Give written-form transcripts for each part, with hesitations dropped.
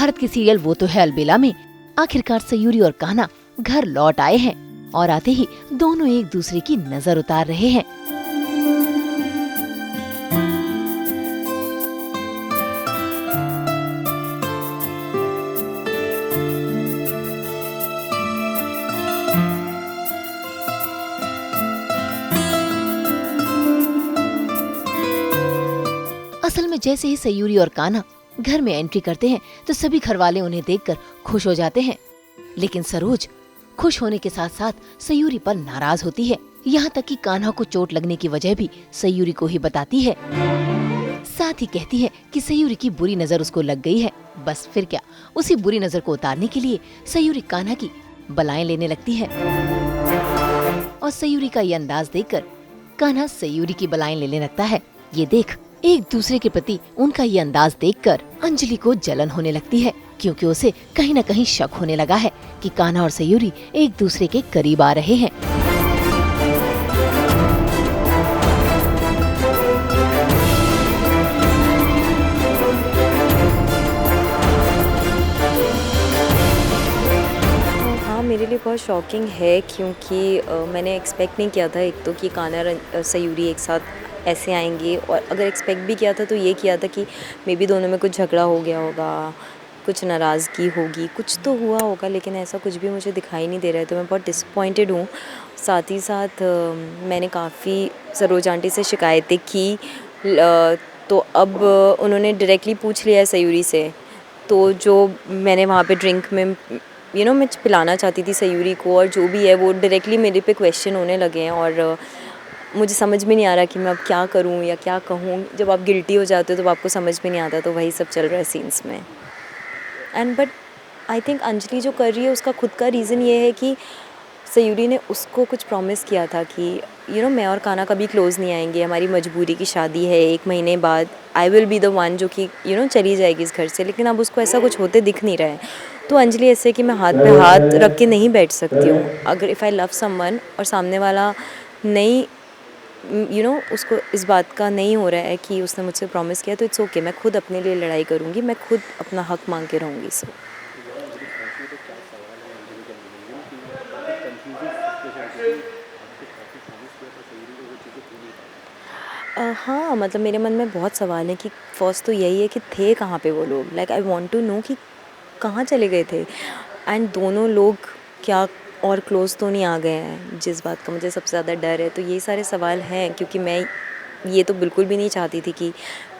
भारत के सीरियल वो तो है अलबेला में आखिरकार सयूरी और कान्हा घर लौट आए हैं और आते ही दोनों एक दूसरे की नजर उतार रहे हैं। असल में जैसे ही सयूरी और कान्हा घर में एंट्री करते हैं तो सभी घरवाले उन्हें देखकर खुश हो जाते हैं, लेकिन सरोज खुश होने के साथ साथ सयूरी पर नाराज होती है। यहाँ तक कि कान्हा को चोट लगने की वजह भी सयूरी को ही बताती है। साथ ही कहती है कि सयूरी की बुरी नजर उसको लग गई है। बस फिर क्या, उसी बुरी नजर को उतारने के लिए सयूरी कान्हा की बलाएं लेने लगती है और सयूरी का ये अंदाज देखकर कान्हा सयूरी की बलाएं लेने लगता है। ये देख एक दूसरे के प्रति उनका ये अंदाज देखकर अंजलि को जलन होने लगती है, क्योंकि उसे कहीं न कहीं शक होने लगा है कि कान्हा और सयूरी एक दूसरे के करीब आ रहे हैं। हाँ, मेरे लिए बहुत शॉकिंग है क्योंकि मैंने एक्सपेक्ट नहीं किया था एक तो कि कान्हा और सयूरी एक साथ ऐसे आएंगे, और अगर एक्सपेक्ट भी किया था तो ये किया था कि मे बी दोनों में कुछ झगड़ा हो गया होगा, कुछ नाराज़गी होगी, कुछ तो हुआ होगा, लेकिन ऐसा कुछ भी मुझे दिखाई नहीं दे रहा है। तो मैं बहुत डिसअपॉइंटेड हूँ। साथ ही साथ मैंने काफ़ी सरोज आंटी से शिकायतें की, तो अब उन्होंने डायरेक्टली पूछ लिया है सयूरी से। तो जो मैंने वहाँ पे ड्रिंक में मैं पिलाना चाहती थी सयूरी को, और जो भी है वो डायरेक्टली मेरे पे क्वेश्चन होने लगे हैं, और मुझे समझ में नहीं आ रहा कि मैं अब क्या करूं या क्या कहूं। जब आप गिल्टी हो जाते हो तो आपको समझ में नहीं आता, तो वही सब चल रहा है सीन्स में। And but I think Anjali जो कर रही है उसका खुद का रीज़न ये है कि सयूरी ने उसको कुछ प्रॉमिस किया था कि मैं और कान्हा कभी क्लोज़ नहीं आएंगे, हमारी मजबूरी की शादी है, 1 महीने बाद I will be the one जो कि चली जाएगी इस घर से। लेकिन अब उसको ऐसा कुछ होते दिख नहीं रहा है। तो अंजलि ऐसे कि मैं हाथ पे हाथ रख के नहीं बैठ सकती हूँ। अगर इफ़ आई लव समवन और सामने वाला नहीं उसको इस बात का नहीं हो रहा है कि उसने मुझसे प्रॉमिस किया, तो इट्स ओके, मैं खुद अपने लिए लड़ाई करूँगी, मैं खुद अपना हक मांग के रहूँगी। सो हाँ, मतलब मेरे मन में बहुत सवाल हैं कि फर्स्ट तो यही है कि थे कहाँ पे वो लोग, like I want to know कि कहाँ चले गए थे, एंड दोनों लोग क्या और क्लोज़ तो नहीं आ गए हैं, जिस बात का मुझे सबसे ज़्यादा डर है। तो ये सारे सवाल हैं, क्योंकि मैं ये तो बिल्कुल भी नहीं चाहती थी कि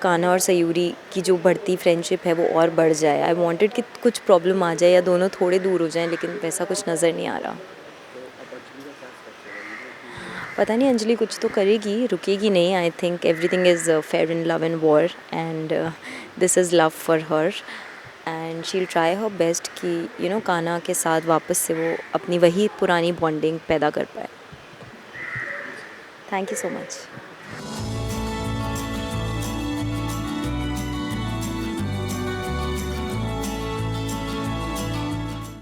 कान्हा और सयूरी की जो बढ़ती फ्रेंडशिप है वो और बढ़ जाए। आई वांटेड कि कुछ प्रॉब्लम आ जाए या दोनों थोड़े दूर हो जाएं, लेकिन वैसा कुछ नज़र नहीं आ रहा। पता नहीं, अंजलि कुछ तो करेगी, रुकेगी नहीं। I think everything is fair in love and war, and this is love for her, and she will try her best कि कान्हा के साथ वापस से वो अपनी वही पुरानी बॉन्डिंग पैदा कर पाए। Thank you so much.